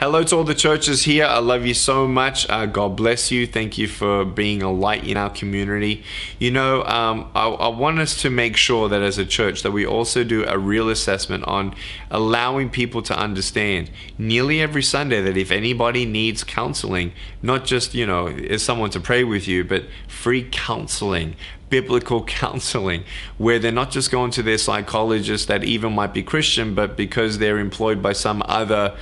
Hello to all the churches here. I love you so much. God bless you. Thank you for being a light in our community. I want us to make sure that as a church that we also do a real assessment on allowing people to understand nearly every Sunday that if anybody needs counseling, not just, is someone to pray with you, but free counseling, biblical counseling, where they're not just going to their psychologist that even might be Christian, but because they're employed by some other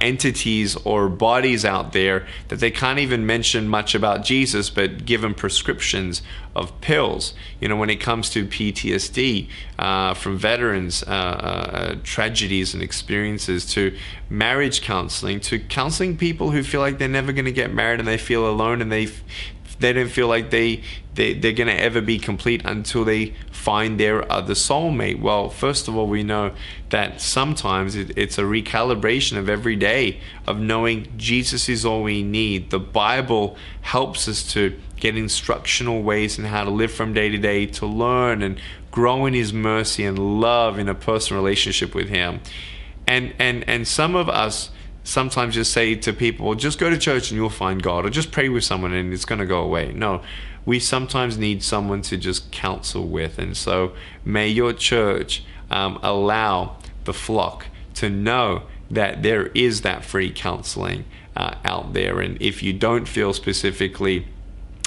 entities or bodies out there that they can't even mention much about Jesus, but give them prescriptions of pills. When it comes to PTSD from veterans, tragedies and experiences, to marriage counseling, to counseling people who feel like they're never going to get married and they feel alone and they don't feel like they're going to ever be complete until they find their other soulmate. Well, first of all, we know that sometimes it's a recalibration of every day of knowing Jesus is all we need. The Bible helps us to get instructional ways in how to live from day to day, to learn and grow in His mercy and love in a personal relationship with Him. And some of us sometimes just say to people, well, just go to church and you'll find God, or just pray with someone and it's going to go away. No, we sometimes need someone to just counsel with. And so may your church allow the flock to know that there is that free counseling out there. And if you don't feel specifically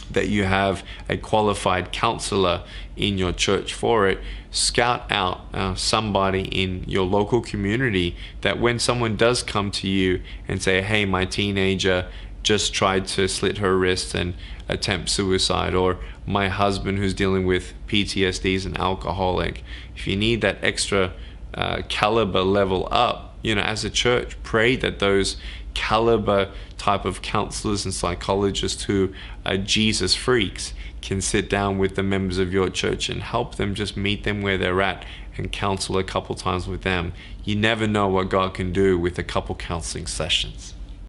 that you have a qualified counselor in your church for it, scout out somebody in your local community that when someone does come to you and say, hey, my teenager just tried to slit her wrist and attempt suicide, or my husband who's dealing with PTSD is an alcoholic. If you need that extra caliber level up, as a church, pray that those caliber type of counselors and psychologists who are Jesus freaks can sit down with the members of your church and help them, just meet them where they're at and counsel a couple times with them. You never know what God can do with a couple counseling sessions.